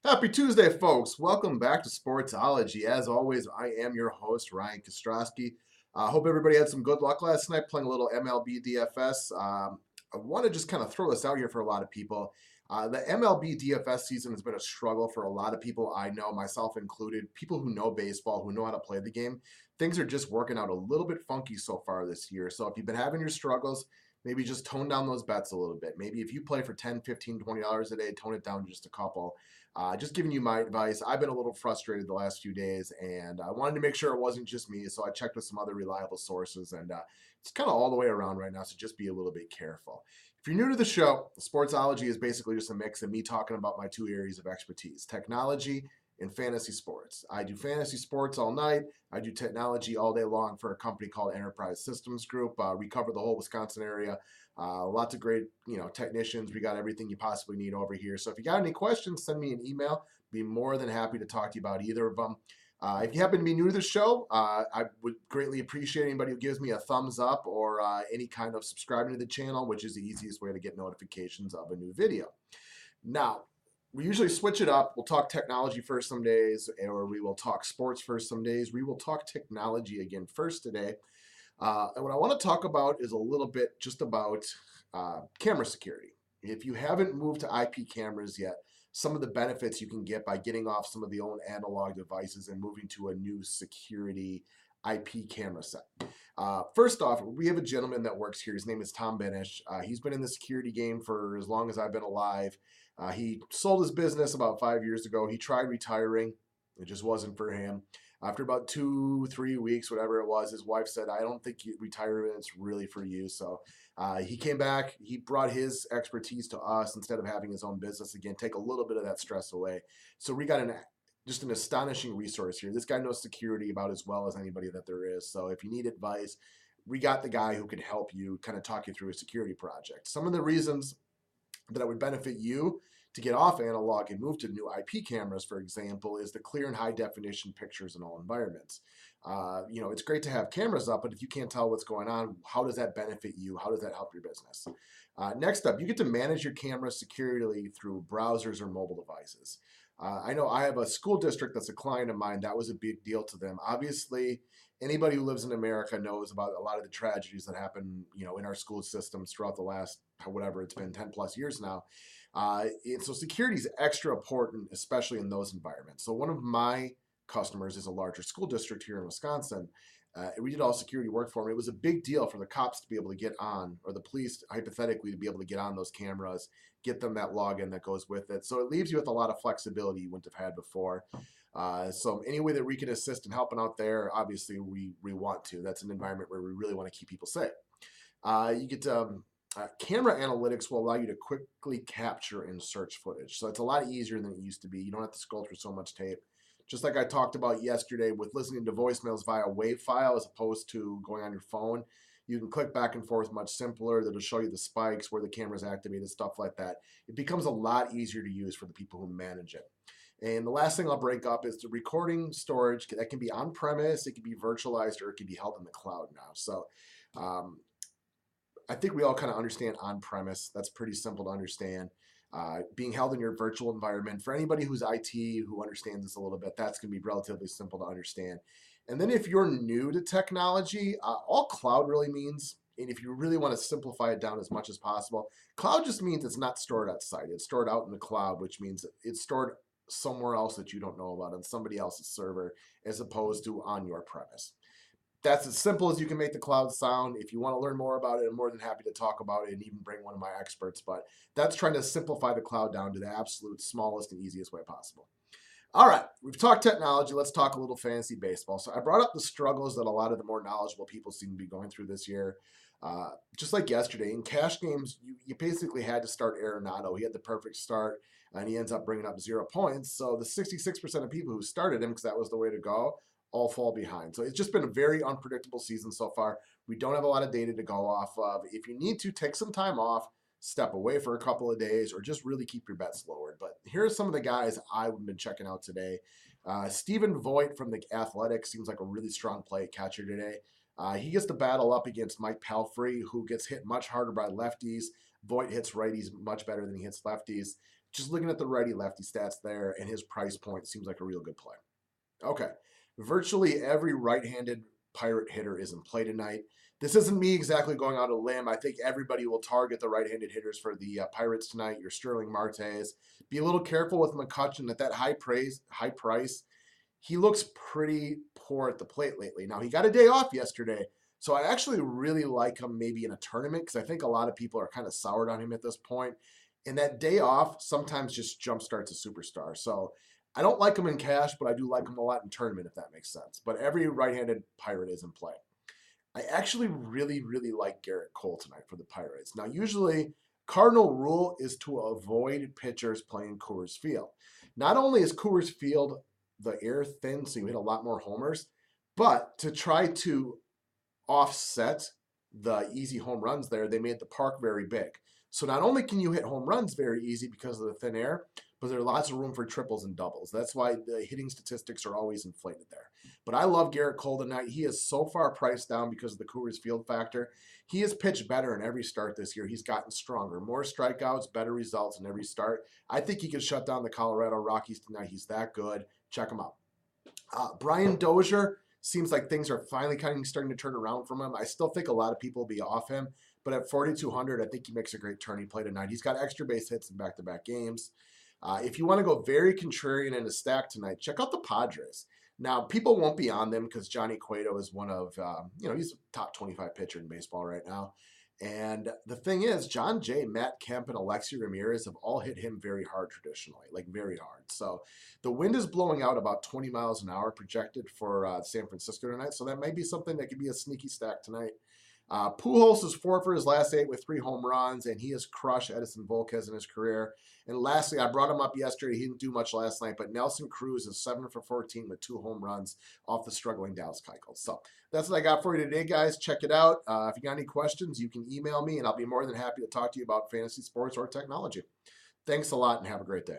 Happy Tuesday, folks. Welcome back to Sportsology. As always, I am your host, Ryank. Hope everybody had some good luck last night playing a little MLB DFS. I want to just kind of throw this out here for a lot of people. The MLB DFS season has been a struggle for a lot of people I know, myself included, people who know baseball, who know how to play the game. Things are just working out a little bit funky so far this year. So if you've been having your struggles, maybe just tone down those bets a little bit. Maybe if you play for 10, 15, $20 a day, tone it down to just a couple. Just giving you my advice. I've been a little frustrated the last few days, and I wanted to make sure it wasn't just me, so I checked with some other reliable sources, and it's kind of all the way around right now, so just be a little bit careful. If you're new to the show, Sportsology is basically just a mix of me talking about my two areas of expertise, technology and fantasy sports. I do fantasy sports all night. I do technology all day long for a company called Enterprise Systems Group. We cover the whole Wisconsin area. Lots of great, technicians. We got everything you possibly need over here. So if you got any questions, send me an email. Be more than happy to talk to you about either of them. If you happen to be new to the show, I would greatly appreciate anybody who gives me a thumbs up or any kind of subscribing to the channel, which is the easiest way to get notifications of a new video. Now, we usually switch it up. We'll talk technology first some days, or we will talk sports first some days. We will talk technology again first today. And what I want to talk about is a little bit just about camera security. If you haven't moved to IP cameras yet, some of the benefits you can get by getting off some of the old analog devices and moving to a new security IP camera set. First off, we have a gentleman that works here. His name is Tom Benish. He's been in the security game for as long as I've been alive. He sold his business about 5 years ago. He tried retiring. It just wasn't for him. After about 2, 3 weeks, whatever it was, his wife said, I don't think retirement's really for you. So he came back. He brought his expertise to us instead of having his own business again, take a little bit of that stress away. So we got just an astonishing resource here. This guy knows security about as well as anybody that there is. So if you need advice, we got the guy who can help you kind of talk you through a security project. Some of the reasons that would benefit you to get off analog and move to new IP cameras, for example, is the clear and high definition pictures in all environments. It's great to have cameras up, but if you can't tell what's going on, how does that benefit you? How does that help your business? Next up, you get to manage your camera securely through browsers or mobile devices. I know I have a school district that's a client of mine. That was a big deal to them. Obviously, anybody who lives in America knows about a lot of the tragedies that happen, in our school systems throughout the last, whatever it's been, 10 plus years now. And so security is extra important, especially in those environments. So one of my customers is a larger school district here in Wisconsin. We did all security work for them. It was a big deal for the cops to be able to get on, or the police, hypothetically, to be able to get on those cameras, get them that login that goes with it. So it leaves you with a lot of flexibility you wouldn't have had before. So any way that we can assist in helping out there, obviously we want to. That's an environment where we really want to keep people safe. You get camera analytics will allow you to quickly capture and search footage. So it's a lot easier than it used to be. You don't have to scroll through so much tape. Just like I talked about yesterday with listening to voicemails via WAV file as opposed to going on your phone, you can click back and forth much simpler. That'll show you the spikes, where the camera's activated, stuff like that. It becomes a lot easier to use for the people who manage it. And the last thing I'll break up is the recording storage that can be on premise, it can be virtualized, or it can be held in the cloud now. So I think we all kind of understand on premise. That's pretty simple to understand. Being held in your virtual environment, for anybody who's IT who understands this a little bit, that's going to be relatively simple to understand. And then if you're new to technology, all cloud really means, and if you really want to simplify it down as much as possible, cloud just means it's not stored at site. It's stored out in the cloud, which means it's stored somewhere else that you don't know about on somebody else's server as opposed to on your premise. That's as simple as you can make the cloud sound. If you want to learn more about it, I'm more than happy to talk about it and even bring one of my experts. But that's trying to simplify the cloud down to the absolute smallest and easiest way possible. All right, we've talked technology. Let's talk a little fantasy baseball. So I brought up the struggles that a lot of the more knowledgeable people seem to be going through this year. Just like yesterday, in cash games, you basically had to start Arenado. He had the perfect start, and he ends up bringing up 0 points. So the 66% of people who started him, because that was the way to go, all fall behind. So it's just been a very unpredictable season so far. We don't have a lot of data to go off of. If you need to, take some time off, step away for a couple of days, or just really keep your bets lowered. But here are some of the guys I've been checking out today. Stephen Voigt from the Athletics seems like a really strong play catcher today. He gets to battle up against Mike Palfrey, who gets hit much harder by lefties. Voigt hits righties much better than he hits lefties. just looking at the righty-lefty stats there, and his price point seems like a real good play. Okay. Virtually every right-handed Pirate hitter is in play tonight. This isn't me exactly going out on a limb. I think everybody will target the right-handed hitters for the Pirates tonight. Your Sterling Martes. Be a little careful with McCutchen at that high price. He looks pretty poor at the plate lately. Now, he got a day off yesterday, so I actually really like him maybe in a tournament because I think a lot of people are kind of soured on him at this point. And that day off sometimes just jumpstarts a superstar. So I don't like him in cash, but I do like him a lot in tournament, if that makes sense. But every right-handed Pirate is in play. I actually really, really like Garrett Cole tonight for the Pirates. Now, usually, cardinal rule is to avoid pitchers playing Coors Field. Not only is Coors Field the air thin, so you hit a lot more homers, but to try to offset the easy home runs there, they made the park very big. So not only can you hit home runs very easy because of the thin air, but there's lots of room for triples and doubles. That's why the hitting statistics are always inflated there. But I love Garrett Cole tonight. He is so far priced down because of the Coors Field factor. He has pitched better in every start this year. He's gotten stronger. More strikeouts, better results in every start. I think he could shut down the Colorado Rockies tonight. He's that good. Check him out. Brian Dozier, seems like things are finally kind of starting to turn around from him. I still think a lot of people will be off him, but at 4,200, I think he makes a great turning play tonight. He's got extra base hits in back-to-back games. If you want to go very contrarian in a stack tonight, check out the Padres. Now, people won't be on them because Johnny Cueto is one of, he's a top 25 pitcher in baseball right now. And the thing is, John Jay, Matt Kemp, and Alexi Ramirez have all hit him very hard traditionally, like very hard. So the wind is blowing out about 20 miles an hour projected for San Francisco tonight. So that might be something that could be a sneaky stack tonight. Pujols is 4 for his last 8 with 3 home runs, and he has crushed Edison Volquez in his career. And lastly, I brought him up yesterday. He didn't do much last night, but Nelson Cruz is 7 for 14 with 2 home runs off the struggling Dallas Keuchel. So that's what I got for you today, guys. Check it out. If you got any questions, you can email me, and I'll be more than happy to talk to you about fantasy sports or technology. Thanks a lot, and have a great day.